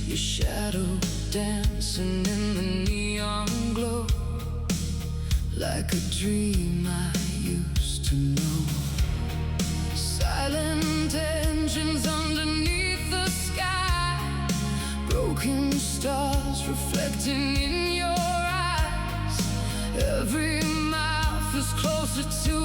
Your shadow dancing in the neon glow, like a dream I used to know. Silent engines underneath the sky, broken stars reflecting in your eyes. Every mile feels closer to